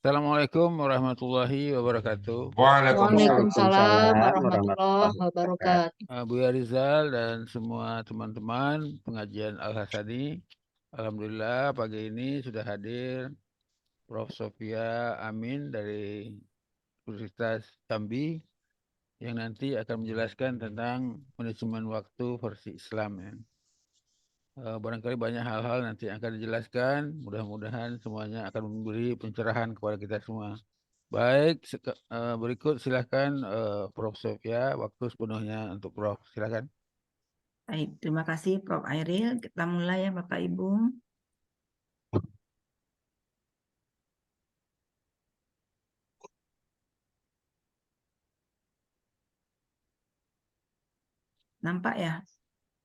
Assalamualaikum warahmatullahi wabarakatuh. Waalaikumsalam Waalaikumsalam warahmatullahi warahmatullahi wabarakatuh. wabarakatuh. Buya Rizal dan semua teman-teman pengajian Al-Hasani. Alhamdulillah pagi ini sudah hadir Prof. Sofia Amin dari Universitas Jambi yang nanti akan menjelaskan tentang manajemen waktu versi Islam ya. Barangkali banyak hal-hal nanti yang akan dijelaskan. Mudah-mudahan semuanya akan memberi pencerahan kepada kita semua. Baik, berikut silakan Prof. Sofia, waktu sepenuhnya untuk Prof. Silakan. Baik, terima kasih Prof. Airil. Kita mulai ya Bapak Ibu. Nampak ya?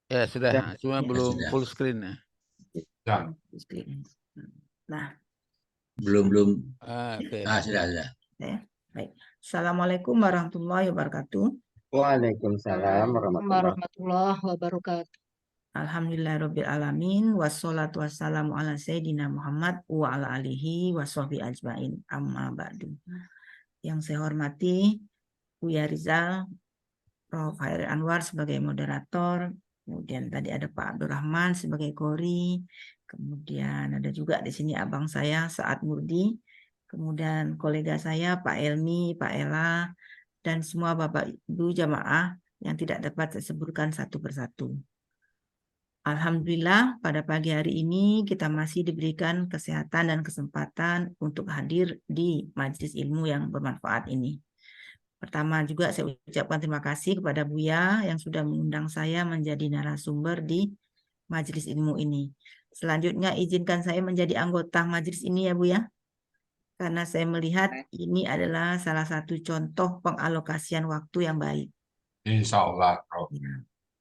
Ya sudah, Ya, cuma Ya, belum sudah. full screen ya. Ya, Nah, belum. Oke. Sudah. ya. Baik. Assalamualaikum warahmatullahi wabarakatuh. Waalaikumsalam Warahmatullahi wabarakatuh. Alhamdulillahirabbil alamin wassalatu wassalamu ala sayyidina Muhammad wa ala alihi washabihi ajmain. Amma ba'du. Yang saya hormati Buya Rizal, Prof. Hairil Anwar sebagai moderator, kemudian tadi ada Pak Abdurrahman sebagai kori, kemudian ada juga di sini abang saya Saad Murdi, kemudian kolega saya Pak Elmi, Pak Ella, dan semua Bapak Ibu jamaah yang tidak dapat saya sebutkan satu persatu. Alhamdulillah pada pagi hari ini kita masih diberikan kesehatan dan kesempatan untuk hadir di majelis ilmu yang bermanfaat ini. Pertama juga saya ucapkan terima kasih kepada Buya yang sudah mengundang saya menjadi narasumber di majelis ilmu ini. Selanjutnya izinkan saya menjadi anggota majelis ini ya Buya. Karena saya melihat ini adalah salah satu contoh pengalokasian waktu yang baik. Insya Allah, Prof.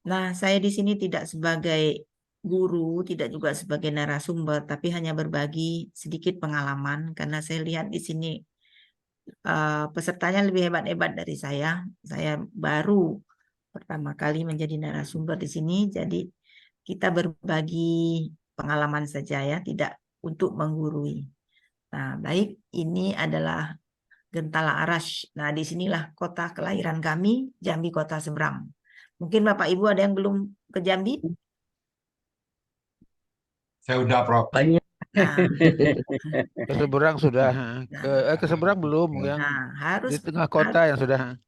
Nah, saya di sini tidak sebagai guru, tidak juga sebagai narasumber, tapi hanya berbagi sedikit pengalaman karena saya lihat di sini pesertanya lebih hebat-hebat dari saya. Saya baru pertama kali menjadi narasumber di sini, jadi kita berbagi pengalaman saja ya, tidak untuk menggurui. Nah, baik, ini adalah Gentala Arash. Nah, disinilah kota kelahiran kami, Jambi Kota Seberang. Mungkin Bapak Ibu ada yang belum ke Jambi? Saya udah, Prof. Banyak. Nah, Ke seberang sudah. Ke seberang belum, yang harus di tengah kota yang sudah.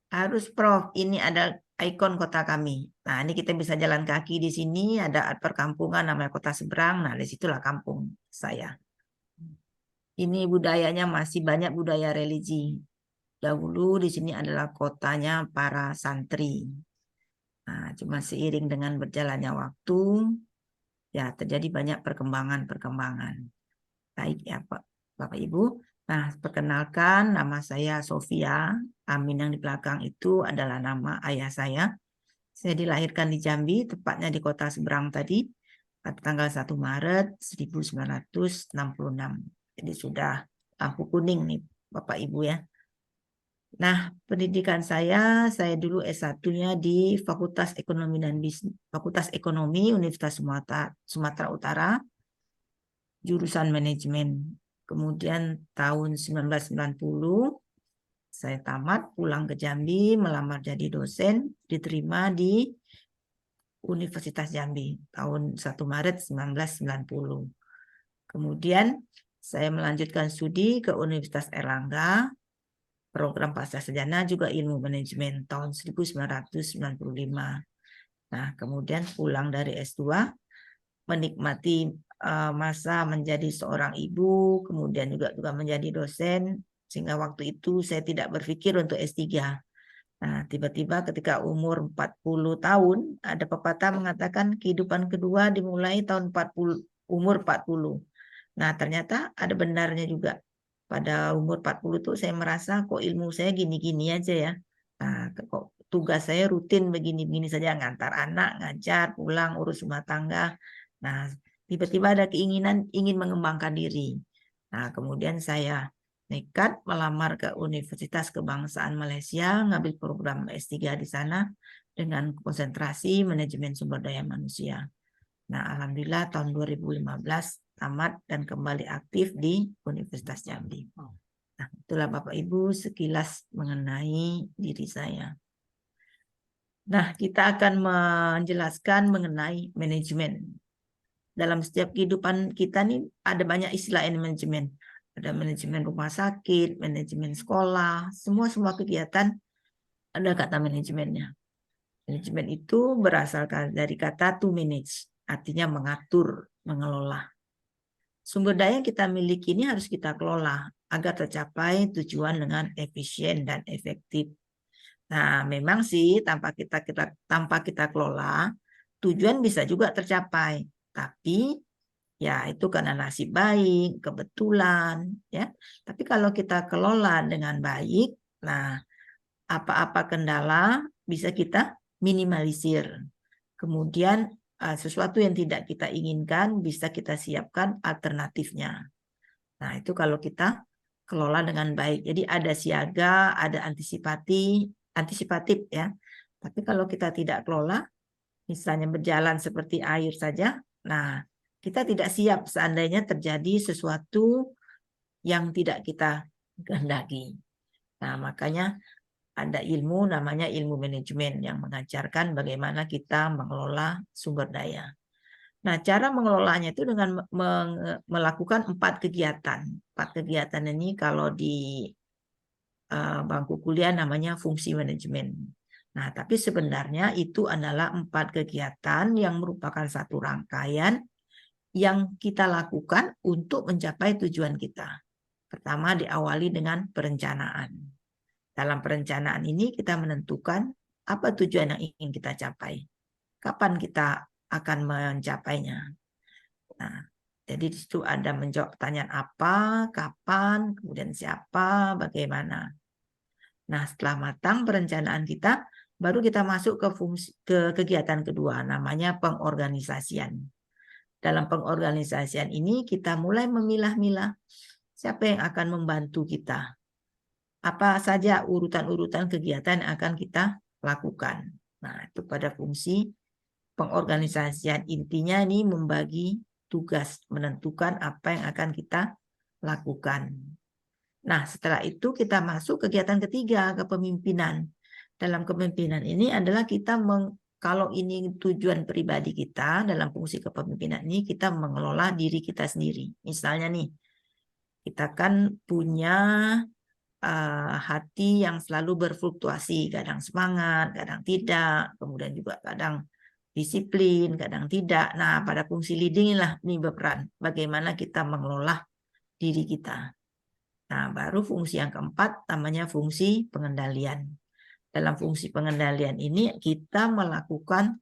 harus Prof. Ini ada ikon kota kami. Nah, ini kita bisa jalan kaki di sini, ada perkampungan namanya Kota Seberang. Nah, disitulah kampung saya. Ini budayanya masih banyak budaya religi. Dahulu di sini adalah kotanya para santri. Nah, cuma seiring dengan berjalannya waktu, ya terjadi banyak perkembangan-perkembangan. Baik ya Pak, Bapak Ibu. Nah, perkenalkan nama saya Sofia. Amin yang di belakang itu adalah nama ayah saya. Saya dilahirkan di Jambi, tepatnya di Kota Seberang tadi, pada tanggal 1 Maret 1966. Jadi sudah lampu kuning nih Bapak Ibu ya. Nah, pendidikan saya dulu S1-nya di Fakultas Ekonomi dan Bisnis, Fakultas Ekonomi Universitas Sumatera Utara, jurusan manajemen. Kemudian tahun 1990 saya tamat, pulang ke Jambi, melamar jadi dosen, diterima di Universitas Jambi tahun 1 Maret 1990. Kemudian saya melanjutkan studi ke Universitas Erlangga, program pasca sarjana juga ilmu manajemen tahun 1995. Nah, kemudian pulang dari S2, menikmati masa menjadi seorang ibu, kemudian juga menjadi dosen, sehingga waktu itu saya tidak berpikir untuk S3. Nah, tiba-tiba ketika umur 40 tahun, ada pepatah mengatakan kehidupan kedua dimulai tahun 40, umur 40. Nah, ternyata ada benarnya juga. Pada umur 40 tuh saya merasa kok ilmu saya gini-gini aja ya. Nah, kok tugas saya rutin begini-begini saja, ngantar anak, ngajar, pulang, urus rumah tangga. Nah, tiba-tiba ada keinginan ingin mengembangkan diri. Nah, kemudian saya nekat melamar ke Universitas Kebangsaan Malaysia, ngambil program S3 di sana dengan konsentrasi manajemen sumber daya manusia. Nah, alhamdulillah tahun 2015 tamat dan kembali aktif di Universitas Jambi. Nah, itulah Bapak Ibu sekilas mengenai diri saya. Nah, kita akan menjelaskan mengenai manajemen. Dalam setiap kehidupan kita nih ada banyak istilah manajemen. Ada manajemen rumah sakit, manajemen sekolah, semua kegiatan ada kata manajemennya. Manajemen itu berasal dari kata to manage, artinya mengatur, mengelola. Sumber daya yang kita miliki ini harus kita kelola agar tercapai tujuan dengan efisien dan efektif. Nah, memang sih tanpa kita kelola, tujuan bisa juga tercapai. Tapi ya itu karena nasib baik, kebetulan, ya. Tapi kalau kita kelola dengan baik, nah apa-apa kendala bisa kita minimalisir. Kemudian sesuatu yang tidak kita inginkan bisa kita siapkan alternatifnya. Nah, itu kalau kita kelola dengan baik. Jadi ada siaga, ada antisipatif ya. Tapi kalau kita tidak kelola, misalnya berjalan seperti air saja, nah kita tidak siap seandainya terjadi sesuatu yang tidak kita kehendaki. Nah, makanya ada ilmu namanya ilmu manajemen yang mengajarkan bagaimana kita mengelola sumber daya. Nah, cara mengelolanya itu dengan melakukan 4 kegiatan. 4 kegiatan ini kalau di bangku kuliah namanya fungsi manajemen. Nah, tapi sebenarnya itu adalah 4 kegiatan yang merupakan satu rangkaian yang kita lakukan untuk mencapai tujuan kita. Pertama, diawali dengan perencanaan. Dalam perencanaan ini kita menentukan apa tujuan yang ingin kita capai. Kapan kita akan mencapainya. Nah, jadi di situ ada menjawab pertanyaan apa, kapan, kemudian siapa, bagaimana. Nah, setelah matang perencanaan kita, baru kita masuk ke kegiatan kedua, namanya pengorganisasian. Dalam pengorganisasian ini kita mulai memilah-milah siapa yang akan membantu kita. Apa saja urutan-urutan kegiatan yang akan kita lakukan. Nah, itu pada fungsi pengorganisasian. Intinya ini membagi tugas, menentukan apa yang akan kita lakukan. Nah, setelah itu kita masuk kegiatan ketiga, kepemimpinan. Dalam kepemimpinan ini adalah kita kalau ini tujuan pribadi kita, dalam fungsi kepemimpinan ini kita mengelola diri kita sendiri. Misalnya nih, kita kan punya hati yang selalu berfluktuasi, kadang semangat, kadang tidak, kemudian juga kadang disiplin, kadang tidak. Nah, pada fungsi leading lah ini berperan bagaimana kita mengelola diri kita. Nah, baru fungsi yang keempat namanya fungsi pengendalian. Dalam fungsi pengendalian ini kita melakukan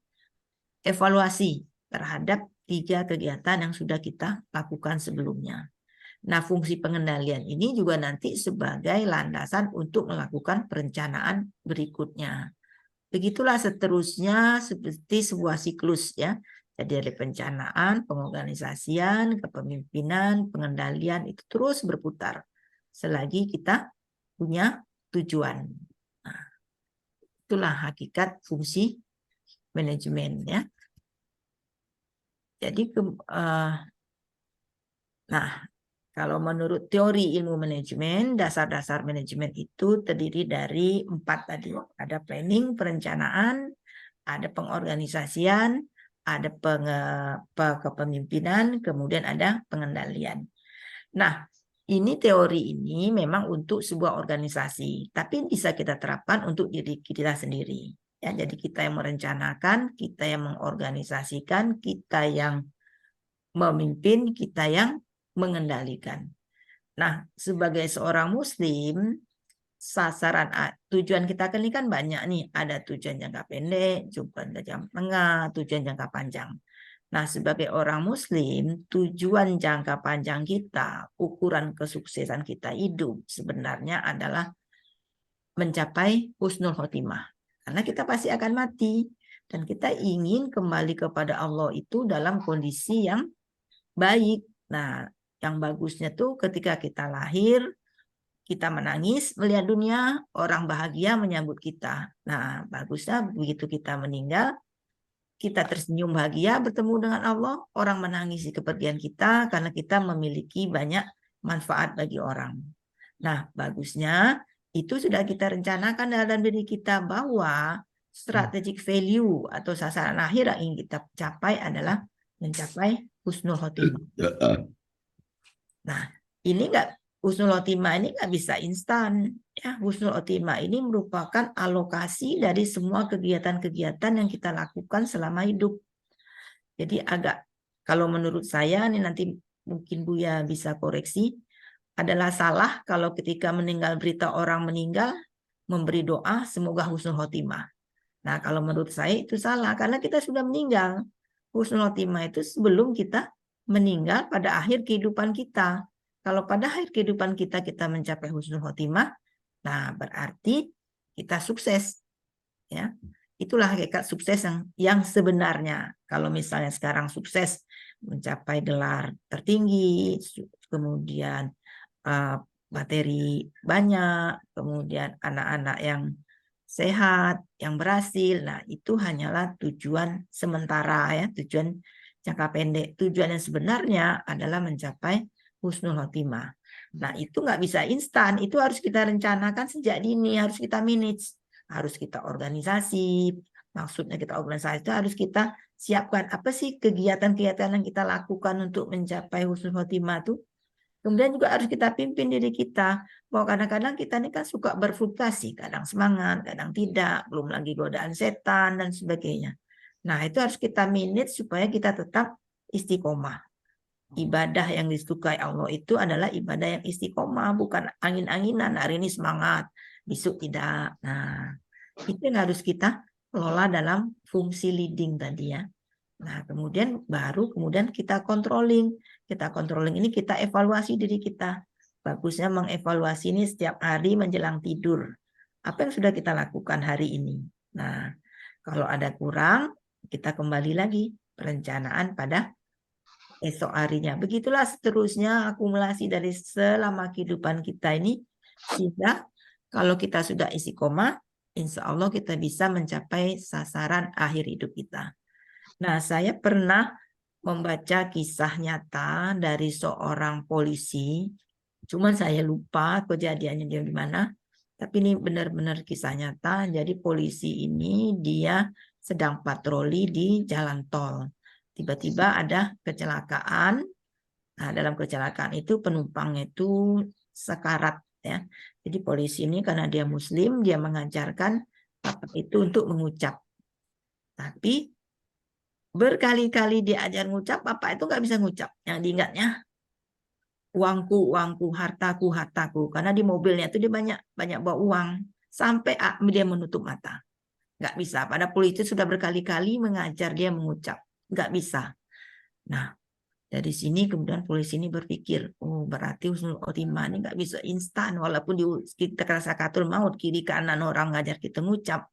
evaluasi terhadap 3 kegiatan yang sudah kita lakukan sebelumnya. Nah, fungsi pengendalian ini juga nanti sebagai landasan untuk melakukan perencanaan berikutnya. Begitulah seterusnya seperti sebuah siklus ya. Jadi dari perencanaan, pengorganisasian, kepemimpinan, pengendalian itu terus berputar selagi kita punya tujuan. Nah, itulah hakikat fungsi manajemen ya. Jadi nah, kalau menurut teori ilmu manajemen, dasar-dasar manajemen itu terdiri dari 4 tadi. Ada planning, perencanaan, ada pengorganisasian, ada kepemimpinan, kemudian ada pengendalian. Nah, ini teori ini memang untuk sebuah organisasi, tapi bisa kita terapkan untuk diri kita sendiri. Ya, jadi kita yang merencanakan, kita yang mengorganisasikan, kita yang memimpin, kita yang mengendalikan. Nah, sebagai seorang muslim, tujuan kita ini kan banyak nih. Ada tujuan jangka pendek, tujuan jangka tengah, tujuan jangka panjang. Nah, sebagai orang muslim, tujuan jangka panjang kita, ukuran kesuksesan kita hidup sebenarnya adalah mencapai husnul khotimah. Karena kita pasti akan mati. Dan kita ingin kembali kepada Allah itu dalam kondisi yang baik. Nah, yang bagusnya tuh ketika kita lahir, kita menangis melihat dunia, orang bahagia menyambut kita. Nah, bagusnya begitu kita meninggal, kita tersenyum bahagia bertemu dengan Allah, orang menangisi kepergian kita karena kita memiliki banyak manfaat bagi orang. Nah, bagusnya itu sudah kita rencanakan dalam diri kita bahwa strategic value atau sasaran akhir yang ingin kita capai adalah mencapai husnul khotimah. Nah, ini husnul khotimah ini nggak bisa instan. Ya, husnul khotimah ini merupakan alokasi dari semua kegiatan-kegiatan yang kita lakukan selama hidup. Jadi kalau menurut saya, ini nanti mungkin Buya bisa koreksi, adalah salah kalau ketika meninggal berita orang meninggal, memberi doa semoga husnul khotimah. Nah, kalau menurut saya itu salah, karena kita sudah meninggal. Husnul khotimah itu sebelum kita meninggal pada akhir kehidupan kita. Kalau pada akhir kehidupan kita mencapai husnul khotimah, nah berarti kita sukses. Ya, itulah hakikat sukses yang sebenarnya. Kalau misalnya sekarang sukses mencapai gelar tertinggi, kemudian materi banyak, kemudian anak-anak yang sehat, yang berhasil. Nah, itu hanyalah tujuan sementara ya, tujuan jangka pendek. Tujuan yang sebenarnya adalah mencapai husnul khotimah. Nah, itu nggak bisa instan, itu harus kita rencanakan sejak dini, harus kita manage, harus kita organisasi. Maksudnya kita organisasi itu harus kita siapkan apa sih kegiatan-kegiatan yang kita lakukan untuk mencapai husnul khotimah itu. Kemudian juga harus kita pimpin diri kita. Bahwa kadang-kadang kita ini kan suka berfluktuasi. Kadang semangat, kadang tidak. Belum lagi godaan setan dan sebagainya. Nah, itu harus kita manage supaya kita tetap istiqomah. Ibadah yang disukai Allah itu adalah ibadah yang istiqomah. Bukan angin-anginan. Hari ini semangat, besok tidak. Nah, itu yang harus kita kelola dalam fungsi leading tadi ya. Nah, kemudian kita controlling. Kita controlling ini kita evaluasi diri kita. Bagusnya mengevaluasi ini setiap hari menjelang tidur. Apa yang sudah kita lakukan hari ini? Nah, kalau ada kurang, kita kembali lagi perencanaan pada esok harinya. Begitulah seterusnya akumulasi dari selama kehidupan kita ini. Sehingga kalau kita sudah istiqomah, insya Allah kita bisa mencapai sasaran akhir hidup kita. Nah, saya pernah membaca kisah nyata dari seorang polisi. Cuman saya lupa kejadiannya di mana. Tapi ini benar-benar kisah nyata. Jadi polisi ini dia sedang patroli di jalan tol. Tiba-tiba ada kecelakaan. Nah, dalam kecelakaan itu penumpangnya itu sekarat ya. Jadi polisi ini karena dia muslim, dia mengajarkan apa itu untuk mengucap. Tapi berkali-kali diajar ngucap, bapak itu nggak bisa ngucap. Yang diingatnya, uangku, uangku, hartaku, hartaku. Karena di mobilnya itu dia banyak bawa uang. Sampai dia menutup mata. Nggak bisa. Pada polisi sudah berkali-kali mengajar dia mengucap. Nggak bisa. Nah, dari sini kemudian polisi ini berpikir, oh berarti husnul khotimah ini nggak bisa instan. Walaupun kita sakaratul maut, kiri kanan orang ngajar kita ngucap.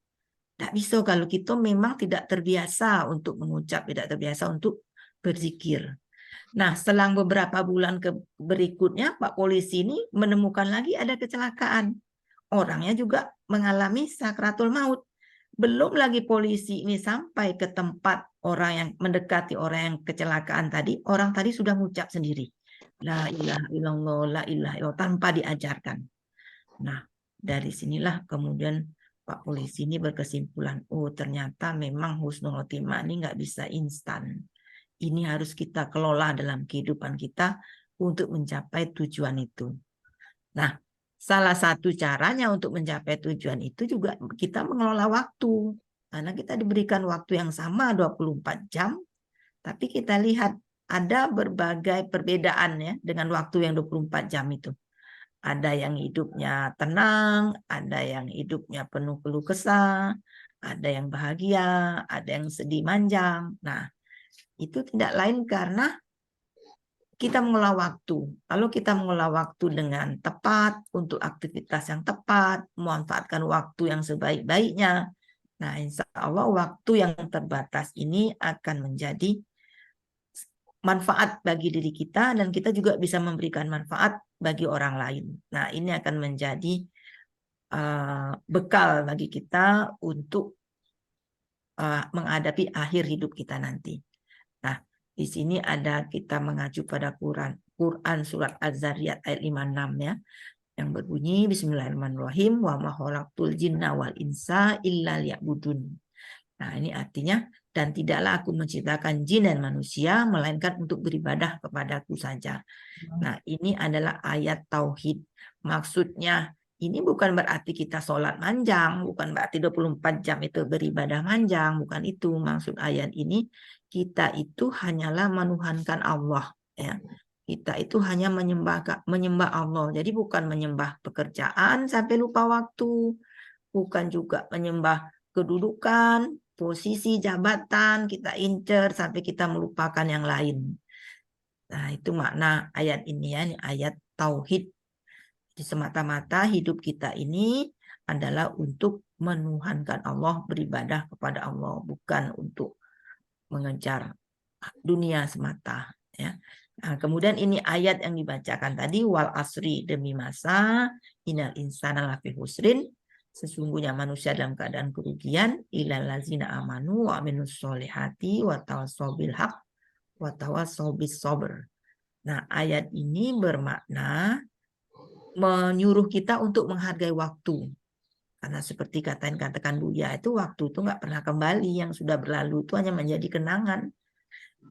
Tidak bisa kalau kita memang tidak terbiasa untuk mengucap, tidak terbiasa untuk berzikir. Nah, selang beberapa bulan berikutnya, Pak Polisi ini menemukan lagi ada kecelakaan. Orangnya juga mengalami sakratul maut. Belum lagi polisi ini sampai ke tempat orang yang mendekati orang yang kecelakaan tadi, orang tadi sudah mengucap sendiri. La ilaha illallah, la ilaha illallah, tanpa diajarkan. Nah, dari sinilah kemudian Pak Polisi ini berkesimpulan, oh ternyata memang husnul khotimah ini nggak bisa instan. Ini harus kita kelola dalam kehidupan kita untuk mencapai tujuan itu. Nah, salah satu caranya untuk mencapai tujuan itu juga kita mengelola waktu. Karena kita diberikan waktu yang sama 24 jam, tapi kita lihat ada berbagai perbedaan ya dengan waktu yang 24 jam itu. Ada yang hidupnya tenang, ada yang hidupnya penuh keluh kesah, ada yang bahagia, ada yang sedih manjang. Nah, itu tidak lain karena kita mengelola waktu. Kalau kita mengelola waktu dengan tepat, untuk aktivitas yang tepat, memanfaatkan waktu yang sebaik-baiknya, nah insya Allah waktu yang terbatas ini akan menjadi manfaat bagi diri kita dan kita juga bisa memberikan manfaat bagi orang lain. Nah, ini akan menjadi bekal bagi kita untuk menghadapi akhir hidup kita nanti. Nah, di sini ada kita mengacu pada Quran surat Az-Zariyat ayat 56 ya, yang berbunyi Bismillahirrahmanirrahim wa ma khalaqtul jinna wal insa illa liya'budun. Nah, ini artinya dan tidaklah aku menciptakan jin dan manusia melainkan untuk beribadah kepadaku saja. Nah, ini adalah ayat tauhid. Maksudnya ini bukan berarti kita sholat manjang, bukan berarti 24 jam itu beribadah manjang, bukan itu. Maksud ayat ini, kita itu hanyalah menuhankan Allah. Ya. Kita itu hanya menyembah Allah. Jadi bukan menyembah pekerjaan sampai lupa waktu, bukan juga menyembah kedudukan, posisi jabatan, kita incer sampai kita melupakan yang lain. Nah, itu makna ayat ini ya, ini ayat tauhid. Di semata-mata hidup kita ini adalah untuk menuhankan Allah, beribadah kepada Allah, bukan untuk mengejar dunia semata ya. Nah, kemudian ini ayat yang dibacakan tadi, wal asri, demi masa, innal insana lafi husrin, sesungguhnya manusia dalam keadaan kerugian, illal ladzina amanu wa aminus solihati wa tawassaw bil haq wa tawassaw bis sabr. Nah, ayat ini bermakna menyuruh kita untuk menghargai waktu. Karena seperti katakan Buya itu, waktu itu nggak pernah kembali, yang sudah berlalu itu hanya menjadi kenangan.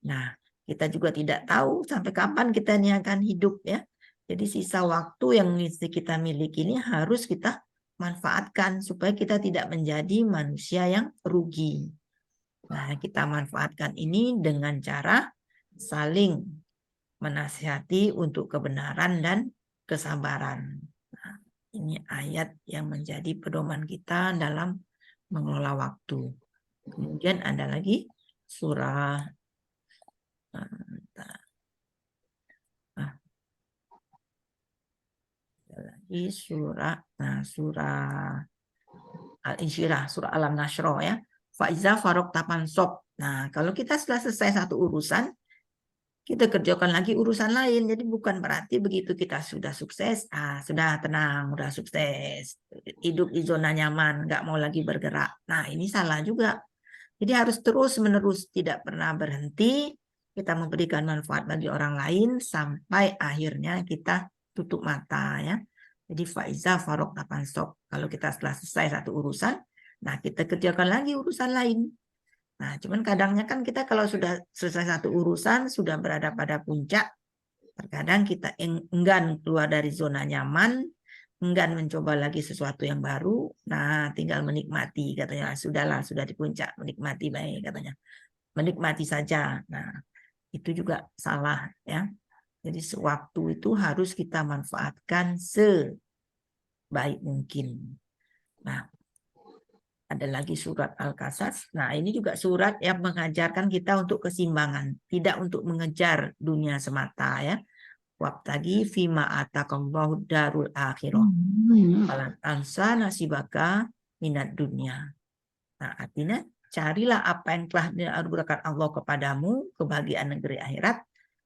Nah, kita juga tidak tahu sampai kapan kita ini akan hidup ya. Jadi sisa waktu yang kita miliki ini harus kita manfaatkan supaya kita tidak menjadi manusia yang rugi. Nah, kita manfaatkan ini dengan cara saling menasihati untuk kebenaran dan kesabaran. Nah, ini ayat yang menjadi pedoman kita dalam mengelola waktu. Kemudian ada lagi surah surah Al-Insyirah, surah Alam-Nasroh ya. Faiza farok tapansok. Nah, kalau kita setelah selesai satu urusan, kita kerjakan lagi urusan lain. Jadi bukan berarti begitu kita sudah sukses, sudah tenang, sudah sukses, hidup di zona nyaman, nggak mau lagi bergerak. Nah, ini salah juga. Jadi harus terus-menerus, tidak pernah berhenti. Kita memberikan manfaat bagi orang lain sampai akhirnya kita tutup mata ya. Jadi faiza farok tapansok. Kalau kita setelah selesai satu urusan, nah kita kerjakan lagi urusan lain. Nah, cuman kadangnya kan kita kalau sudah selesai satu urusan, sudah berada pada puncak, terkadang kita enggan keluar dari zona nyaman, enggan mencoba lagi sesuatu yang baru. Nah, tinggal menikmati katanya. Sudahlah, sudah di puncak, menikmati baik katanya. Menikmati saja. Nah, itu juga salah ya. Jadi sewaktu itu harus kita manfaatkan sebaik mungkin. Nah, ada lagi surat Al-Qasas. Nah, ini juga surat yang mengajarkan kita untuk keseimbangan, tidak untuk mengejar dunia semata ya. Wabtagi fima atakallahu darul akhirah. Falan tansa nasibaka minat dunia. Nah, artinya carilah apa yang telah dianugerahkan Allah kepadamu, kebahagiaan negeri akhirat,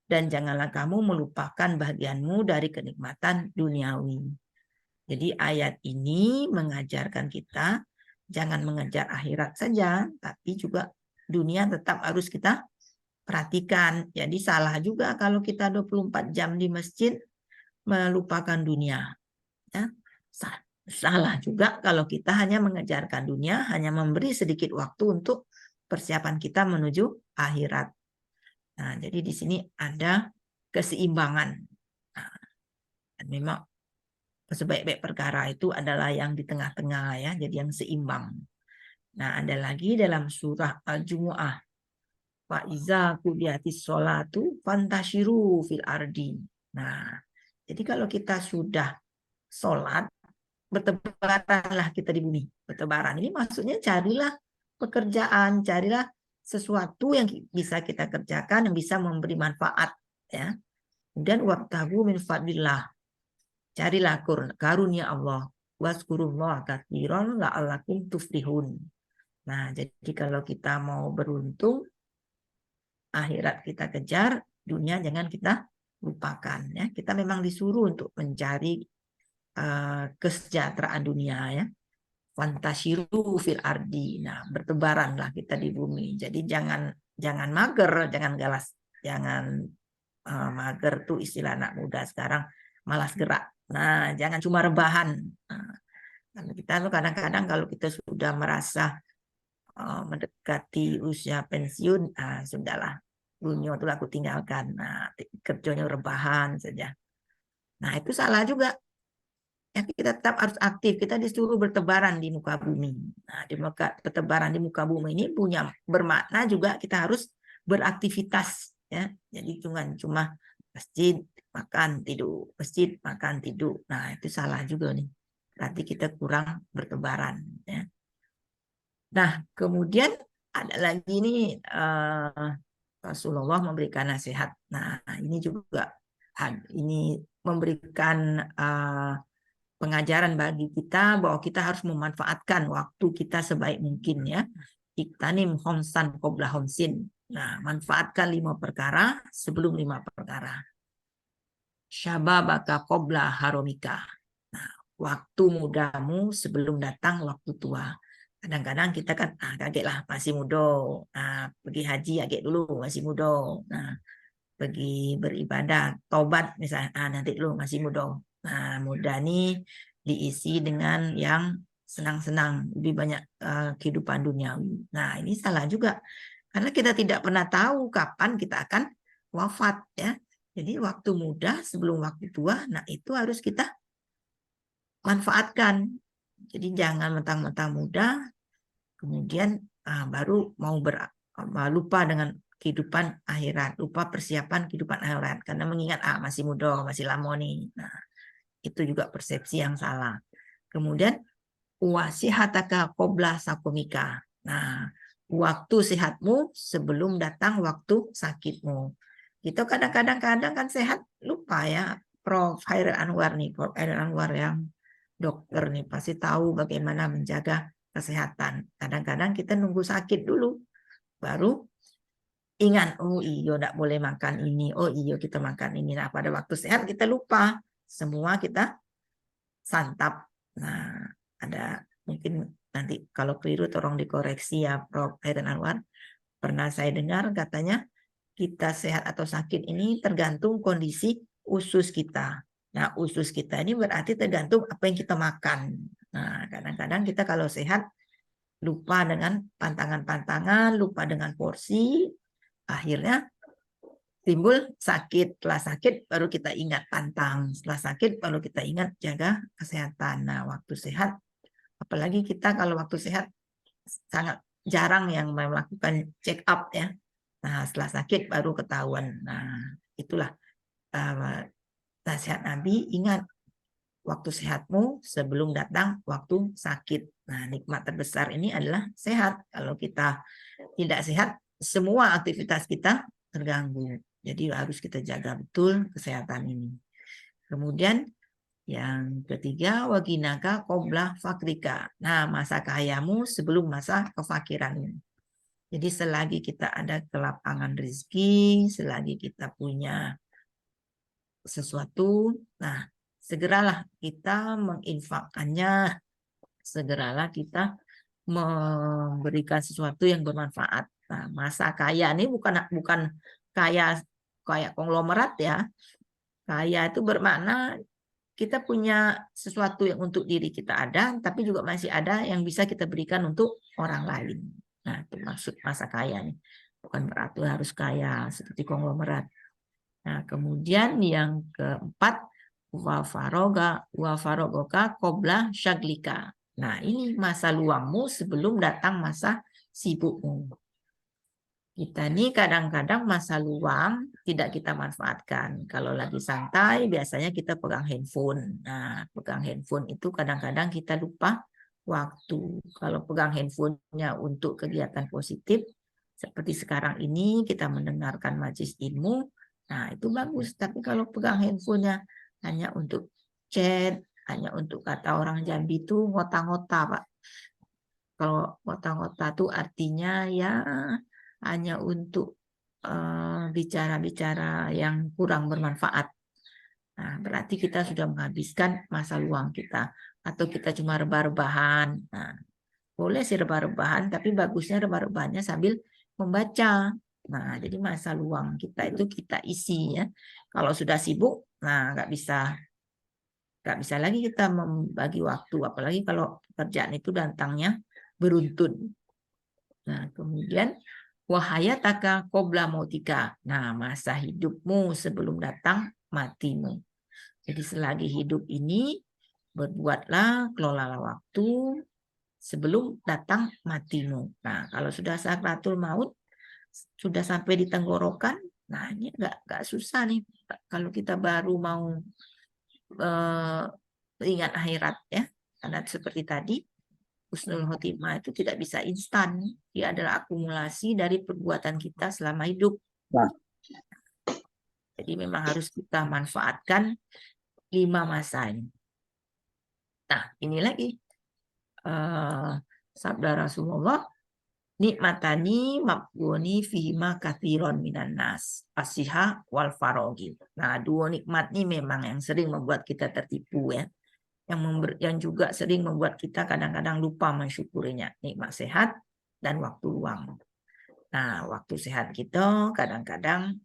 dan janganlah kamu melupakan bahagianmu dari kenikmatan duniawi. Jadi ayat ini mengajarkan kita jangan mengejar akhirat saja, tapi juga dunia tetap harus kita perhatikan. Jadi salah juga kalau kita 24 jam di masjid melupakan dunia. Ya. Salah juga kalau kita hanya mengejarkan dunia, hanya memberi sedikit waktu untuk persiapan kita menuju akhirat. Nah, jadi di sini ada keseimbangan. Nah, dan memang sebaik-baik perkara itu adalah yang di tengah-tengah ya, jadi yang seimbang. Nah, ada lagi dalam surah Al-Jumu'ah. Wa iza qudiyatis sholatu fantashiru fil ardi. Nah, jadi kalau kita sudah sholat, bertebaranlah kita di bumi. Bertebaran ini maksudnya carilah pekerjaan, carilah sesuatu yang bisa kita kerjakan, yang bisa memberi manfaat ya. Kemudian wabtagu min fadlillah. Carilah karunia Allah. Wazkurullaha katsiran la'allakum tuflihun. Nah, jadi kalau kita mau beruntung, akhirat kita kejar, dunia jangan kita lupakan ya. Kita memang disuruh untuk mencari kesejahteraan dunia ya. Fantashiru fil ardi. Nah, bertebaranlah kita di bumi. Jadi jangan mager, jangan galas, jangan mager tuh istilah anak muda sekarang, malas gerak. Nah, jangan cuma rebahan. Nah, karena kita tuh kadang-kadang kalau kita sudah merasa mendekati usia pensiun, sudahlah, dunia itu aku tinggalkan. Nah, kerjanya rebahan saja. Nah, itu salah juga. Ya, kita tetap harus aktif. Kita disuruh bertebaran di muka bumi. Nah, bertebaran di muka bumi ini punya bermakna juga kita harus beraktivitas. Ya, jadi cuma masjid makan tidur, masjid makan tidur. Nah, itu salah juga nih. Berarti kita kurang bertebaran. Ya. Nah, kemudian ada lagi nih Rasulullah memberikan nasihat. Nah, ini juga ini memberikan pengajaran bagi kita bahwa kita harus memanfaatkan waktu kita sebaik mungkin ya. Iktanim homsan qobla homsin. Nah, manfaatkan 5 perkara sebelum 5 perkara. Syababaka qobla haromika. Nah, waktu mudamu sebelum datang waktu tua. Kadang-kadang kita kan kaget lah masih muda. Nah, pergi haji kaget dulu masih muda. Nah, pergi beribadah, tobat misalnya, nanti dulu masih muda. Nah, muda nih diisi dengan yang senang-senang, lebih banyak kehidupan duniawi. Nah, ini salah juga. Karena kita tidak pernah tahu kapan kita akan wafat ya. Jadi waktu muda sebelum waktu tua, nah itu harus kita manfaatkan. Jadi jangan mentang-mentang muda, kemudian baru mau lupa dengan kehidupan akhirat, lupa persiapan kehidupan akhirat karena mengingat masih muda, masih lama nih. Nah, itu juga persepsi yang salah. Kemudian wasihataka qobla sakomika. Nah, waktu sehatmu sebelum datang waktu sakitmu. Kita kadang-kadang kan sehat lupa ya. Prof. Hairil Anwar nih, Prof. Hairil Anwar yang dokter nih pasti tahu bagaimana menjaga kesehatan. Kadang-kadang kita nunggu sakit dulu baru ingat, oh iya tidak boleh makan ini, oh iya kita makan ini. Nah, pada waktu sehat kita lupa semua, kita santap. Nah, ada mungkin nanti kalau keliru tolong dikoreksi ya Prof. Hairil Anwar. Pernah saya dengar katanya kita sehat atau sakit ini tergantung kondisi usus kita. Nah, usus kita ini berarti tergantung apa yang kita makan. Nah, kadang-kadang kita kalau sehat lupa dengan pantangan-pantangan, lupa dengan porsi, akhirnya timbul sakit. Setelah sakit baru kita ingat pantang. Setelah sakit baru kita ingat jaga kesehatan. Nah, waktu sehat, apalagi kita kalau waktu sehat sangat jarang yang melakukan check up ya. Nah, setelah sakit baru ketahuan. Nah, itulah nasihat Nabi, ingat waktu sehatmu sebelum datang waktu sakit. Nah, nikmat terbesar ini adalah sehat. Kalau kita tidak sehat, semua aktivitas kita terganggu. Jadi harus kita jaga betul kesehatan ini. Kemudian yang ketiga, waginaka qobla fakrika. Nah, masa kayamu sebelum masa kefakiranmu. Jadi selagi kita ada kelapangan rezeki, selagi kita punya sesuatu, nah segeralah kita menginfakkannya, segeralah kita memberikan sesuatu yang bermanfaat. Nah, masa kaya ini bukan kaya kayak konglomerat ya. Kaya itu bermakna kita punya sesuatu yang untuk diri kita ada, tapi juga masih ada yang bisa kita berikan untuk orang lain. Nah, itu maksud masa kaya nih. Bukan berarti harus kaya seperti konglomerat. Nah, kemudian yang keempat, wa farogoka qobla syaglika. Nah, ini masa luangmu sebelum datang masa sibukmu. Kita nih kadang-kadang masa luang tidak kita manfaatkan. Kalau lagi santai, biasanya kita pegang handphone. Nah, pegang handphone itu kadang-kadang kita lupa waktu. Kalau pegang handphonenya untuk kegiatan positif, seperti sekarang ini kita mendengarkan majelis ilmu, nah itu bagus. Tapi kalau pegang handphonenya hanya untuk chat, hanya untuk kata orang Jambi itu ngota-ngota, Pak. Kalau ngota-ngota itu artinya ya hanya untuk bicara-bicara yang kurang bermanfaat. Nah, berarti kita sudah menghabiskan masa luang kita. Atau kita cuma rebah-rebahan. Nah, boleh sih rebah-rebahan, tapi bagusnya rebah-rebahannya sambil membaca. Nah, jadi masa luang kita itu kita isi ya. Kalau sudah sibuk, nah nggak bisa lagi kita membagi waktu. Apalagi kalau pekerjaan itu datangnya beruntun. Nah, kemudian wahayataka qabla mautika. Nah, masa hidupmu sebelum datang matimu. Jadi selagi hidup ini berbuatlah, kelolalah waktu sebelum datang matimu. Nah, kalau sudah sakratul maut, sudah sampai di tenggorokan, nah ini nggak susah nih. Kalau kita baru mau ingat akhirat ya, karena seperti tadi, husnul khotimah itu tidak bisa instan. Dia adalah akumulasi dari perbuatan kita selama hidup. Nah. Jadi memang harus kita manfaatkan 5 masa ini. Nah, ini lagi sabda Rasulullah, nikmatani mabguni fihima kathiron minan nas asiha wal farogi. Nah, 2 nikmat ini memang yang sering membuat kita tertipu ya. Yang juga sering membuat kita kadang-kadang lupa mensyukurinya. Nikmat sehat dan waktu luang. Nah, waktu sehat kita kadang-kadang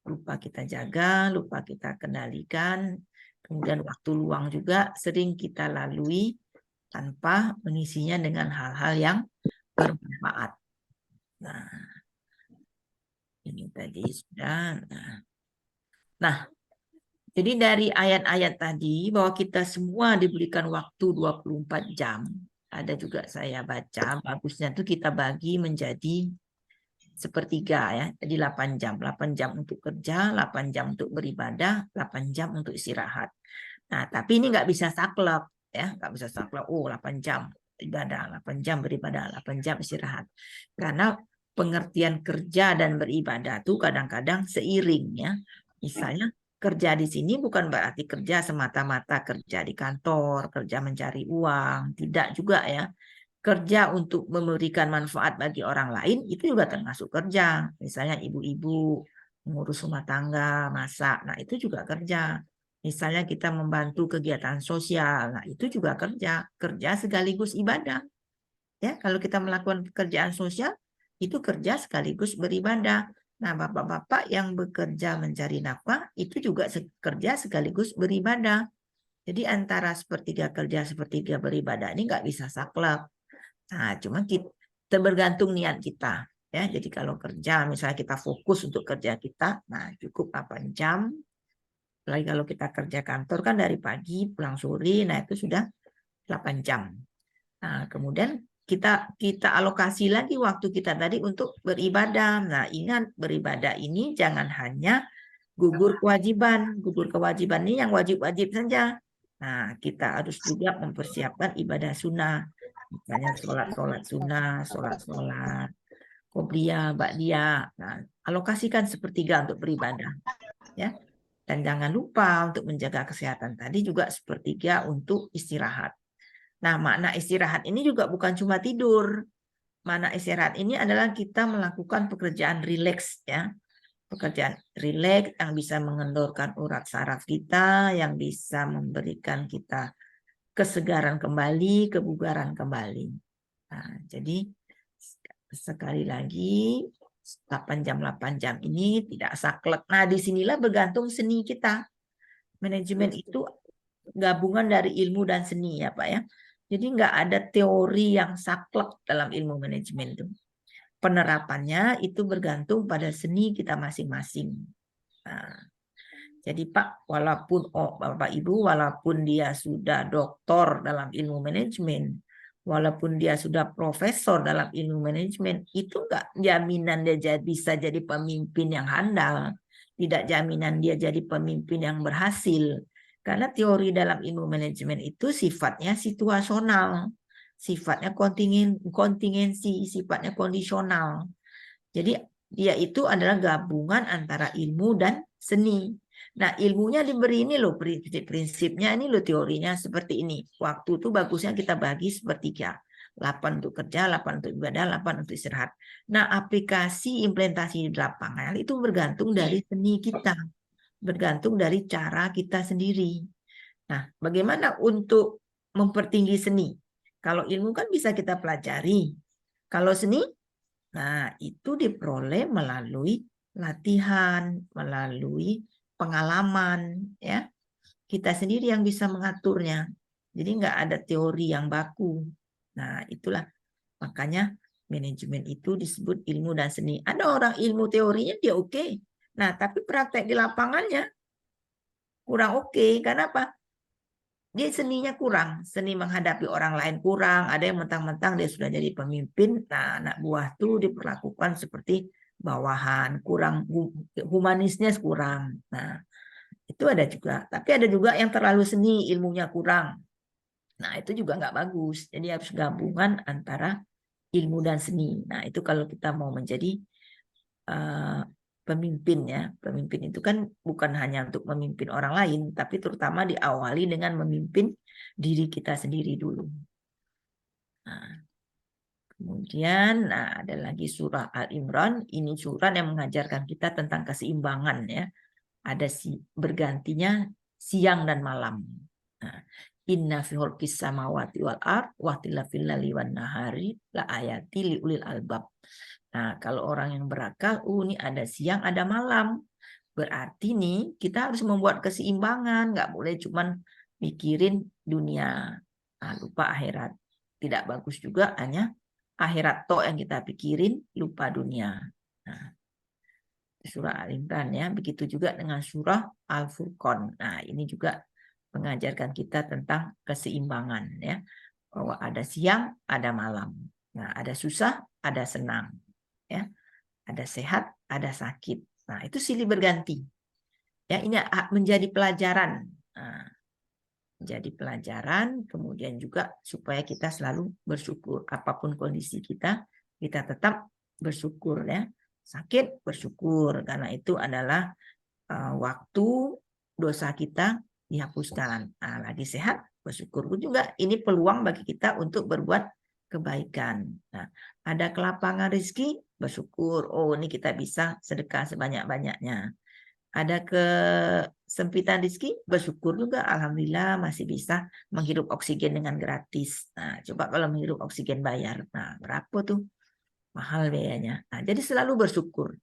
lupa kita jaga, lupa kita kendalikan. Kemudian waktu luang juga sering kita lalui tanpa mengisinya dengan hal-hal yang bermanfaat. Nah, ini tadi sudah. Nah, jadi dari ayat-ayat tadi bahwa kita semua diberikan waktu 24 jam. Ada juga saya baca, bagusnya itu kita bagi menjadi sepertiga ya. Jadi 8 jam. 8 jam untuk kerja, 8 jam untuk beribadah, 8 jam untuk istirahat. Nah, tapi ini nggak bisa saklek ya, nggak bisa saklek. Oh, 8 jam ibadah, 8 jam beribadah, 8 jam istirahat. Karena pengertian kerja dan beribadah itu kadang-kadang seiring ya. Misalnya kerja di sini bukan berarti kerja semata-mata kerja di kantor, kerja mencari uang, tidak juga ya. Kerja untuk memberikan manfaat bagi orang lain itu juga termasuk kerja. Misalnya ibu-ibu mengurus rumah tangga, masak, nah itu juga kerja. Misalnya kita membantu kegiatan sosial, nah itu juga kerja. Kerja sekaligus ibadah. Ya, kalau kita melakukan pekerjaan sosial, itu kerja sekaligus beribadah. Nah, bapak-bapak yang bekerja mencari nafkah, itu juga kerja sekaligus beribadah. Jadi antara sepertiga kerja, sepertiga beribadah ini nggak bisa saklek. Nah, cuma kita tergantung niat kita. Ya, jadi kalau kerja, misalnya kita fokus untuk kerja kita, nah cukup 8 jam. Lagi kalau kita kerja kantor kan dari pagi pulang sore, nah itu sudah 8 jam. Nah, kemudian kita alokasi lagi waktu kita tadi untuk beribadah. Nah, ingat beribadah ini jangan hanya gugur kewajiban. Gugur kewajiban ini yang wajib-wajib saja. Nah, kita harus juga mempersiapkan ibadah sunnah. Misalnya sholat sunnah, sholat qobliyah, ba'diyah. Nah, alokasikan sepertiga untuk beribadah. Ya. Dan jangan lupa untuk menjaga kesehatan tadi juga sepertiga untuk istirahat. Nah, makna istirahat ini juga bukan cuma tidur. Makna istirahat ini adalah kita melakukan pekerjaan rileks ya. Pekerjaan rileks yang bisa mengendorkan urat saraf kita, yang bisa memberikan kita kesegaran kembali, kebugaran kembali. Nah, jadi sekali lagi 8 jam ini tidak saklek. Nah, disinilah bergantung seni kita. Manajemen itu gabungan dari ilmu dan seni ya Pak ya. Jadi nggak ada teori yang saklek dalam ilmu manajemen itu. Penerapannya itu bergantung pada seni kita masing-masing. Nah, jadi Pak, walaupun Bapak Ibu, walaupun dia sudah doktor dalam ilmu manajemen, walaupun dia sudah profesor dalam ilmu manajemen, itu nggak jaminan dia bisa jadi pemimpin yang handal. Tidak jaminan dia jadi pemimpin yang berhasil. Karena teori dalam ilmu manajemen itu sifatnya situasional, sifatnya kontingensi, sifatnya kondisional. Jadi dia itu adalah gabungan antara ilmu dan seni. Nah, ilmunya diberi ini loh prinsipnya, ini loh teorinya seperti ini. Waktu itu bagusnya kita bagi sepertiga. 8 untuk kerja, 8 untuk ibadah, 8 untuk istirahat. Nah, aplikasi implementasi di lapangan itu bergantung dari seni kita. bergantung dari cara kita sendiri. Nah, bagaimana untuk mempertinggi seni? Kalau ilmu kan bisa kita pelajari. Kalau seni, nah itu diperoleh melalui latihan, melalui pengalaman, ya. Kita sendiri yang bisa mengaturnya. Jadi nggak ada teori yang baku. Nah, itulah makanya manajemen itu disebut ilmu dan seni. Ada orang ilmu teorinya dia oke. Nah, tapi praktek di lapangannya kurang oke. Karena apa? Dia seninya kurang. Seni menghadapi orang lain kurang. Ada yang mentang-mentang dia sudah jadi pemimpin. Nah, anak buah tuh diperlakukan seperti bawahan. Kurang humanisnya kurang. Nah, itu ada juga. Tapi ada juga yang terlalu seni, ilmunya kurang. Nah, itu juga nggak bagus. Jadi harus gabungan antara ilmu dan seni. Nah, itu kalau kita mau menjadi pemimpin ya. Pemimpin itu kan bukan hanya untuk memimpin orang lain, tapi terutama diawali dengan memimpin diri kita sendiri dulu. Nah, kemudian ada lagi surah Al-Imran. Ini surah yang mengajarkan kita tentang keseimbangan ya. Ada bergantinya siang dan malam. Nah, inna fi khalqis samawati wal ard wa ikhtilafil laili wan nahari la ayati liulil albab. Nah, kalau orang yang berakal, ini ada siang, ada malam. Berarti nih kita harus membuat keseimbangan, nggak boleh cuman mikirin dunia, lupa akhirat. Tidak bagus juga hanya akhirat toh yang kita pikirin, lupa dunia. Nah, surah Al-Imran ya, begitu juga dengan surah Al-Furqan. Nah, ini juga mengajarkan kita tentang keseimbangan ya, bahwa ada siang, ada malam. Nah, ada susah, ada senang ya. Ada sehat, ada sakit. Nah, itu silih berganti. Ya, ini menjadi pelajaran. Nah, menjadi pelajaran, kemudian juga supaya kita selalu bersyukur apapun kondisi kita tetap bersyukur ya. Sakit bersyukur karena itu adalah waktu dosa kita dihapuskan. Nah, lagi sehat bersyukur juga ini peluang bagi kita untuk berbuat kebaikan. Nah, ada kelapangan rezeki bersyukur. Oh, ini kita bisa sedekah sebanyak-banyaknya. Ada kesempitan rezeki bersyukur juga. Alhamdulillah masih bisa menghirup oksigen dengan gratis. Nah, coba kalau menghirup oksigen bayar. Nah, berapa tuh? Mahal biayanya. Nah, jadi selalu bersyukur.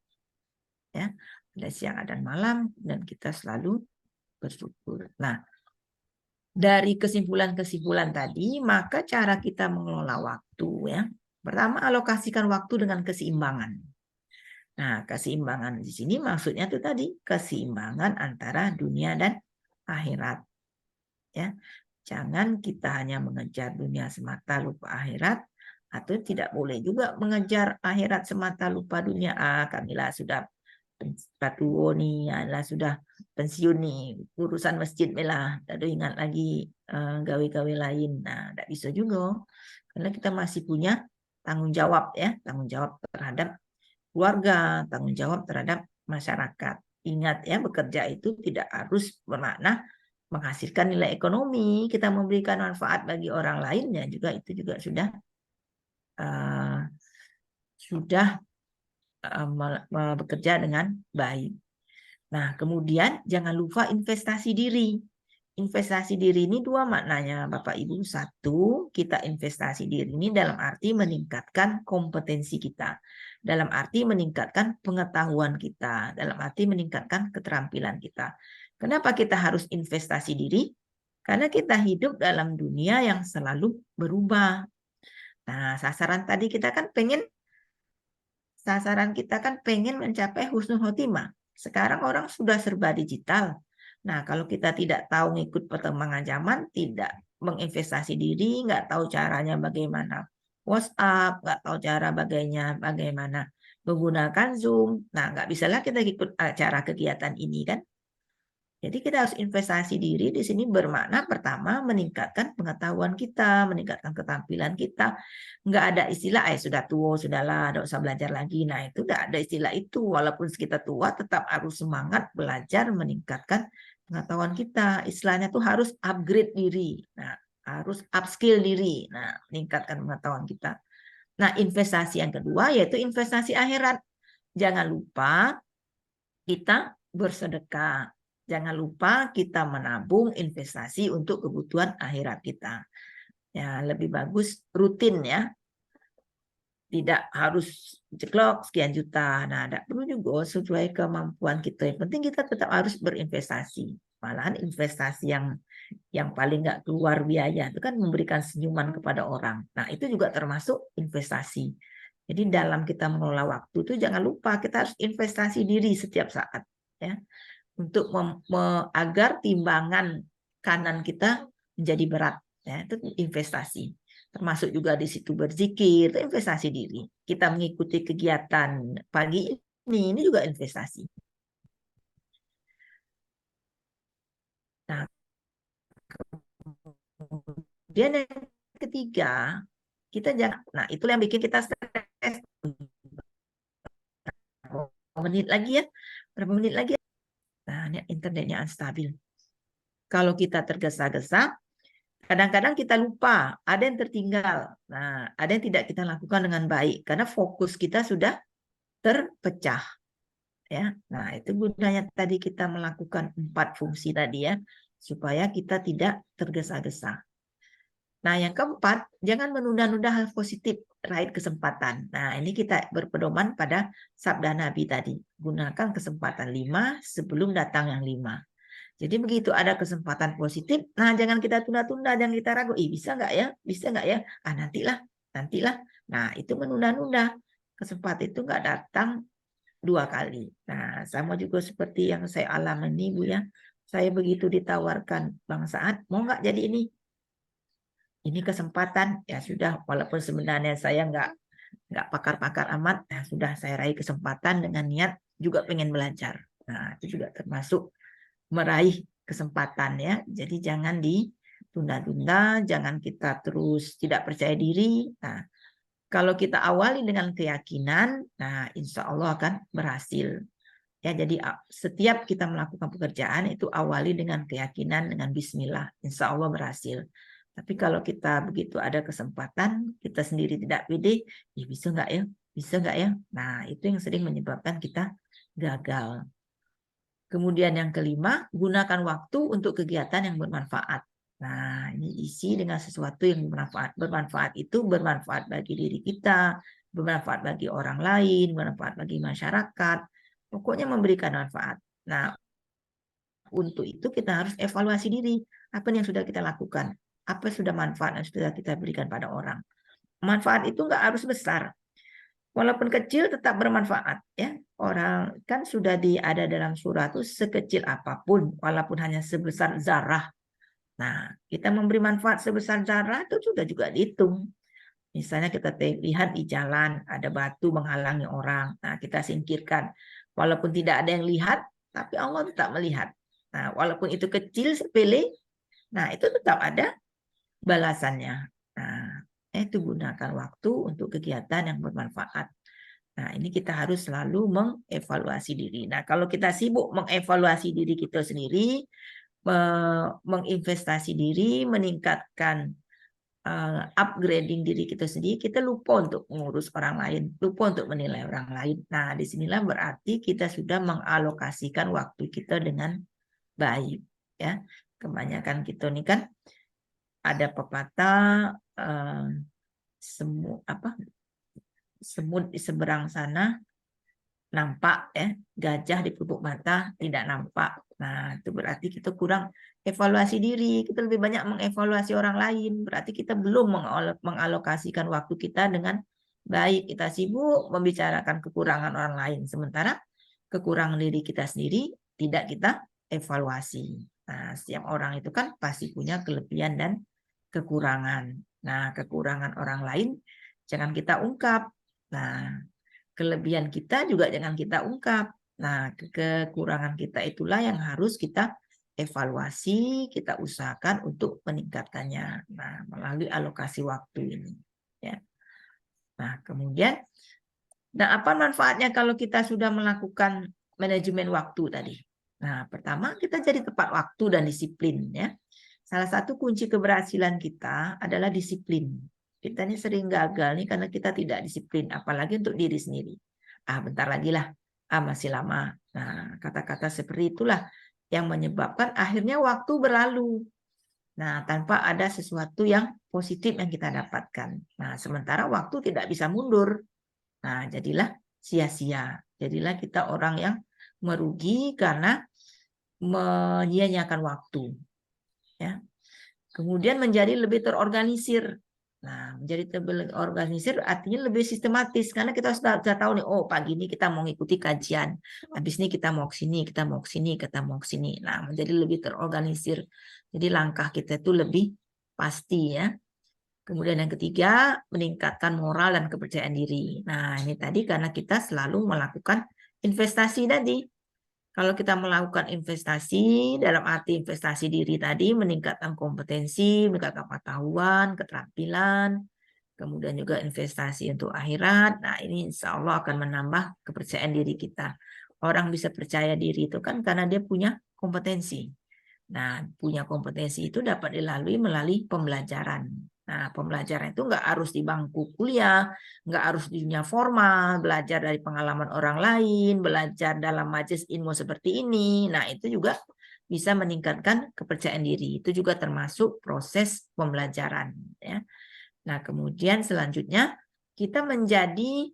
Ya, ada siang ada malam dan kita selalu bersyukur. Nah, dari kesimpulan-kesimpulan tadi, maka cara kita mengelola waktu ya. Pertama, alokasikan waktu dengan keseimbangan. Nah, keseimbangan di sini maksudnya itu tadi keseimbangan antara dunia dan akhirat. Ya. Jangan kita hanya mengejar dunia semata lupa akhirat, atau tidak boleh juga mengejar akhirat semata lupa dunia. Kamilah sudah patuo nih, adalah sudah pensiun nih, urusan masjid melah, tidak ingat lagi gawe-gawe lain. Nah, tidak bisa juga, karena kita masih punya tanggung jawab ya, tanggung jawab terhadap keluarga, tanggung jawab terhadap masyarakat. Ingat ya, bekerja itu tidak harus bermakna menghasilkan nilai ekonomi, kita memberikan manfaat bagi orang lainnya juga itu juga sudah bekerja dengan baik. Nah, kemudian jangan lupa investasi diri. Investasi diri ini dua maknanya, Bapak Ibu. Satu, kita investasi diri ini dalam arti meningkatkan kompetensi kita, dalam arti meningkatkan pengetahuan kita, dalam arti meningkatkan keterampilan kita. Kenapa kita harus investasi diri? Karena kita hidup dalam dunia yang selalu berubah. Nah, sasaran kita kan pengen mencapai husnul khotimah. Sekarang orang sudah serba digital. Nah, kalau kita tidak tahu ngikut perkembangan zaman, tidak menginvestasi diri, nggak tahu caranya bagaimana WhatsApp, nggak tahu cara bagaimana menggunakan Zoom. Nah, nggak bisalah kita ikut acara kegiatan ini kan. Jadi kita harus investasi diri di sini bermakna pertama meningkatkan pengetahuan kita, meningkatkan keterampilan kita. Nggak ada istilah, sudah tua, sudahlah, tidak usah belajar lagi. Nah, itu nggak ada istilah itu. Walaupun kita tua, tetap harus semangat belajar, meningkatkan pengetahuan kita. Istilahnya tuh harus upgrade diri. Nah, harus upskill diri. Nah, meningkatkan pengetahuan kita. Nah, investasi yang kedua yaitu investasi akhirat. Jangan lupa kita bersedekah. jangan lupa kita menabung investasi untuk kebutuhan akhirat kita. Ya, lebih bagus rutin ya. Tidak harus jeklok sekian juta. Nah, tidak perlu juga sesuai kemampuan kita. Yang penting kita tetap harus berinvestasi. Malahan investasi yang paling nggak keluar biaya itu kan memberikan senyuman kepada orang. Nah, itu juga termasuk investasi. Jadi dalam kita mengelola waktu itu jangan lupa kita harus investasi diri setiap saat ya. Untuk agar timbangan kanan kita menjadi berat ya, itu investasi. Termasuk juga di situ berzikir, itu investasi diri. Kita mengikuti kegiatan pagi ini juga investasi. Nah, kemudian yang ketiga, kita jangan, nah itulah yang bikin kita stres. Berapa menit lagi ya? Berapa menit lagi ya? Nah, ini internetnya unstabil. Kalau kita tergesa-gesa, kadang-kadang kita lupa, ada yang tertinggal. Nah, ada yang tidak kita lakukan dengan baik karena fokus kita sudah terpecah. Ya. Nah, itu gunanya tadi kita melakukan 4 fungsi tadi ya, supaya kita tidak tergesa-gesa. Nah, yang keempat, jangan menunda-nunda hal positif, raih kesempatan. Nah, ini kita berpedoman pada sabda Nabi tadi. Gunakan kesempatan 5 sebelum datang yang 5. Jadi begitu ada kesempatan positif, nah jangan kita tunda-tunda, jangan kita ragu, bisa nggak ya, bisa nggak ya, nantilah. Nah itu menunda-nunda, kesempatan itu nggak datang 2 kali. Nah sama juga seperti yang saya alami ini Bu ya, saya begitu ditawarkan Bang Saad, mau nggak jadi ini kesempatan, ya sudah, walaupun sebenarnya saya nggak pakar-pakar amat, ya sudah saya raih kesempatan dengan niat juga pengen belajar. Nah itu juga termasuk meraih kesempatan ya. Jadi jangan ditunda-tunda, jangan kita terus tidak percaya diri. Nah, kalau kita awali dengan keyakinan, nah insya Allah akan berhasil. Ya, jadi setiap kita melakukan pekerjaan itu awali dengan keyakinan, dengan Bismillah, insya Allah berhasil. Tapi kalau kita begitu ada kesempatan, kita sendiri tidak pede, ya bisa nggak ya, bisa nggak ya. Nah itu yang sering menyebabkan kita gagal. Kemudian yang kelima, gunakan waktu untuk kegiatan yang bermanfaat. Nah, ini isi dengan sesuatu yang bermanfaat. Bermanfaat itu bermanfaat bagi diri kita, bermanfaat bagi orang lain, bermanfaat bagi masyarakat. Pokoknya memberikan manfaat. Nah, untuk itu kita harus evaluasi diri. Apa yang sudah kita lakukan? Apa sudah manfaat yang sudah kita berikan pada orang? Manfaat itu nggak harus besar. Walaupun kecil tetap bermanfaat ya. Orang kan sudah ada dalam surah itu sekecil apapun walaupun hanya sebesar zarah. Nah, kita memberi manfaat sebesar zarah itu sudah juga dihitung. Misalnya kita lihat di jalan ada batu menghalangi orang. Nah, kita singkirkan. Walaupun tidak ada yang lihat, tapi Allah tetap melihat. Nah, walaupun itu kecil sepele, nah itu tetap ada balasannya. Nah, itu gunakan waktu untuk kegiatan yang bermanfaat. Nah, ini kita harus selalu mengevaluasi diri. Nah, kalau kita sibuk mengevaluasi diri kita sendiri, menginvestasi diri, meningkatkan upgrading diri kita sendiri, kita lupa untuk mengurus orang lain, lupa untuk menilai orang lain. Nah, disinilah berarti kita sudah mengalokasikan waktu kita dengan baik. Ya, kebanyakan kita ini kan ada pepatah semut di seberang sana nampak ya, gajah di pelupuk mata tidak nampak. Nah, itu berarti kita kurang evaluasi diri, kita lebih banyak mengevaluasi orang lain. Berarti kita belum mengalokasikan waktu kita dengan baik. Kita sibuk membicarakan kekurangan orang lain, sementara kekurangan diri kita sendiri tidak kita evaluasi. Nah, setiap orang itu kan pasti punya kelebihan dan kekurangan. Nah, kekurangan orang lain jangan kita ungkap. Nah, kelebihan kita juga jangan kita ungkap. Nah, kekurangan kita itulah yang harus kita evaluasi, kita usahakan untuk meningkatkannya. Nah, melalui alokasi waktu ini. Ya. Nah, kemudian, nah apa manfaatnya kalau kita sudah melakukan manajemen waktu tadi? Nah, pertama kita jadi tepat waktu dan disiplin. Ya. Salah satu kunci keberhasilan kita adalah disiplin. Kita ini sering gagal nih karena kita tidak disiplin, apalagi untuk diri sendiri. Bentar lagi lah, masih lama. Nah, kata-kata seperti itulah yang menyebabkan akhirnya waktu berlalu. Nah, tanpa ada sesuatu yang positif yang kita dapatkan. Nah, sementara waktu tidak bisa mundur. Nah, jadilah sia-sia. Jadilah kita orang yang merugi karena menyia-nyiakan waktu. Ya. Kemudian menjadi lebih terorganisir. Nah, menjadi terorganisir artinya lebih sistematis karena kita sudah tahu nih, oh pagi ini kita mau ngikuti kajian, habis ini kita mau ke sini, kita mau ke sini, kita mau ke sini. Nah, menjadi lebih terorganisir. Jadi langkah kita itu lebih pasti ya. Kemudian yang ketiga, meningkatkan moral dan kepercayaan diri. Nah, ini tadi karena kita selalu melakukan investasi tadi. Kalau kita melakukan investasi, dalam arti investasi diri tadi, meningkatkan kompetensi, meningkatkan pengetahuan, keterampilan, kemudian juga investasi untuk akhirat. Nah, ini insya Allah akan menambah kepercayaan diri kita. Orang bisa percaya diri itu kan karena dia punya kompetensi. Nah, punya kompetensi itu dapat dilalui melalui pembelajaran. Nah, pembelajaran itu nggak harus di bangku kuliah, nggak harus di dunia formal, belajar dari pengalaman orang lain, belajar dalam majelis ilmu seperti ini. Nah, itu juga bisa meningkatkan kepercayaan diri. Itu juga termasuk proses pembelajaran. Ya. Nah, kemudian selanjutnya kita menjadi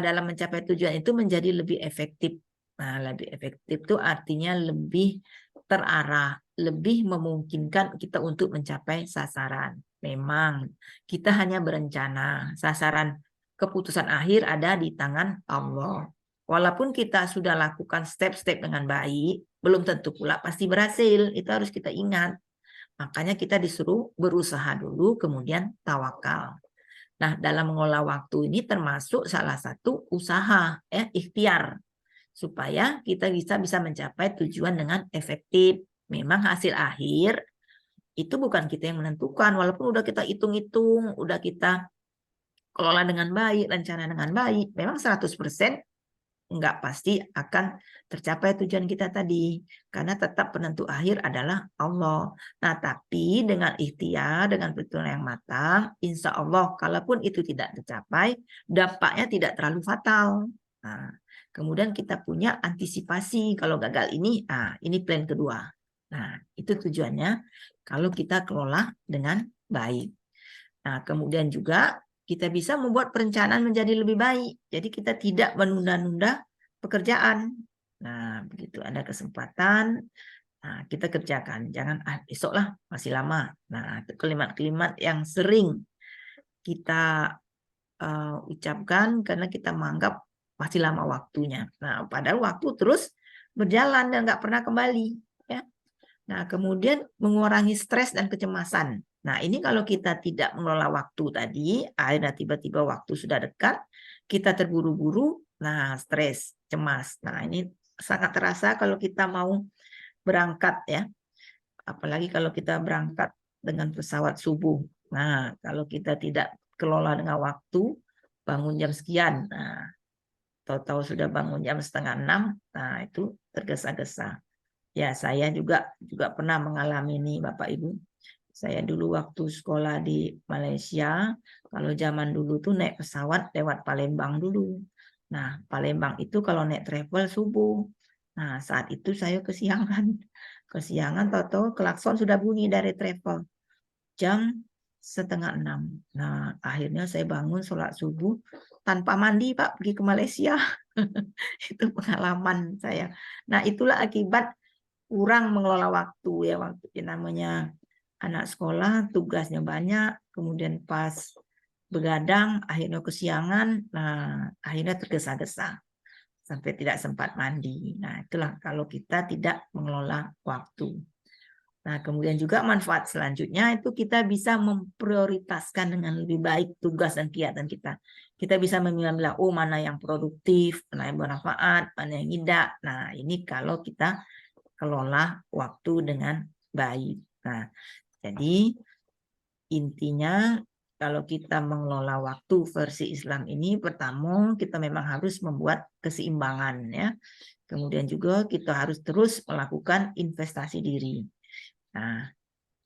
dalam mencapai tujuan itu menjadi lebih efektif. Nah, lebih efektif itu artinya lebih terarah, lebih memungkinkan kita untuk mencapai sasaran. Memang kita hanya berencana, sasaran keputusan akhir ada di tangan Allah. Walaupun kita sudah lakukan step-step dengan baik, belum tentu pula pasti berhasil. Itu harus kita ingat. Makanya kita disuruh berusaha dulu, kemudian tawakal. Nah, dalam mengolah waktu ini termasuk salah satu usaha, ya, ikhtiar, supaya kita bisa mencapai tujuan dengan efektif. Memang hasil akhir itu bukan kita yang menentukan, walaupun udah kita hitung-hitung, udah kita kelola dengan baik, rencana dengan baik, memang 100% nggak pasti akan tercapai tujuan kita tadi. Karena tetap penentu akhir adalah Allah. Nah, tapi dengan ikhtiar, dengan perhitungan yang matang, insya Allah, kalaupun itu tidak tercapai, dampaknya tidak terlalu fatal. Nah, kemudian kita punya antisipasi kalau gagal ini, ini plan kedua. Nah, itu tujuannya kalau kita kelola dengan baik. Nah, kemudian juga kita bisa membuat perencanaan menjadi lebih baik. Jadi kita tidak menunda-nunda pekerjaan. Nah, begitu ada kesempatan, nah, kita kerjakan. Jangan besok lah, masih lama. Nah, itu kalimat-kalimat yang sering kita ucapkan karena kita menganggap masih lama waktunya. Nah, padahal waktu terus berjalan dan nggak pernah kembali. Ya. Nah, kemudian mengurangi stres dan kecemasan. Nah, ini kalau kita tidak mengelola waktu tadi, akhirnya tiba-tiba waktu sudah dekat, kita terburu-buru, nah stres, cemas. Nah, ini sangat terasa kalau kita mau berangkat ya. Apalagi kalau kita berangkat dengan pesawat subuh. Nah, kalau kita tidak kelola dengan waktu, bangun jam sekian. Nah, tahu-tahu sudah bangun jam 5:30, nah itu tergesa-gesa. Ya, saya juga pernah mengalami ini, Bapak Ibu. Saya dulu waktu sekolah di Malaysia, kalau zaman dulu tuh naik pesawat lewat Palembang dulu. Nah, Palembang itu kalau naik travel subuh. Nah, saat itu saya kesiangan. Kesiangan, tahu-tahu klakson sudah bunyi dari travel. Jam 5:30. Nah, akhirnya saya bangun sholat subuh tanpa mandi, Pak, pergi ke Malaysia. Itu pengalaman saya. Nah, itulah akibat kurang mengelola waktu ya, waktu namanya anak sekolah tugasnya banyak, kemudian pas begadang akhirnya kesiangan, nah akhirnya tergesa-gesa sampai tidak sempat mandi. Nah, itulah kalau kita tidak mengelola waktu. Nah, kemudian juga manfaat selanjutnya itu kita bisa memprioritaskan dengan lebih baik tugas dan kegiatan kita. Kita bisa memilah-milah, oh mana yang produktif, mana yang bermanfaat, mana yang tidak. Nah, ini kalau kita kelola waktu dengan baik. Nah, jadi intinya kalau kita mengelola waktu versi Islam ini, pertama kita memang harus membuat keseimbangan ya. Kemudian juga kita harus terus melakukan investasi diri. Nah,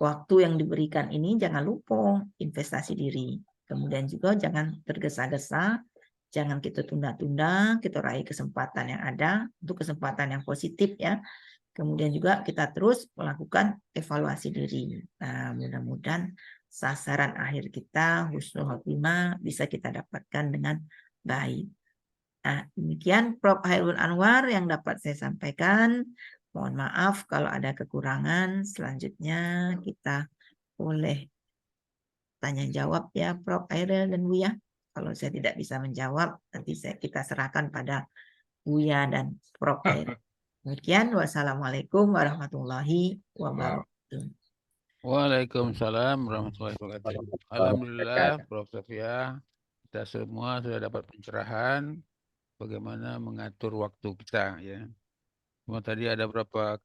waktu yang diberikan ini jangan lupa investasi diri. Kemudian juga jangan tergesa-gesa, jangan kita tunda-tunda, kita raih kesempatan yang ada, untuk kesempatan yang positif ya. Kemudian juga kita terus melakukan evaluasi diri. Nah, mudah-mudahan sasaran akhir kita husnul khotimah bisa kita dapatkan dengan baik. Nah, demikian Prof. Hairul Anwar yang dapat saya sampaikan. Mohon maaf kalau ada kekurangan. Selanjutnya kita boleh tanya jawab ya Prof. Hairul dan Buya. Kalau saya tidak bisa menjawab, nanti kita serahkan pada Buya dan Prof. Hairul. Demikian, wassalamualaikum warahmatullahi wabarakatuh. Waalaikumsalam warahmatullahi wabarakatuh. Warahmatullahi Alhamdulillah, wabarakatuh. Prof. Sofia, kita semua sudah dapat pencerahan bagaimana mengatur waktu kita ya. Cuma tadi ada beberapa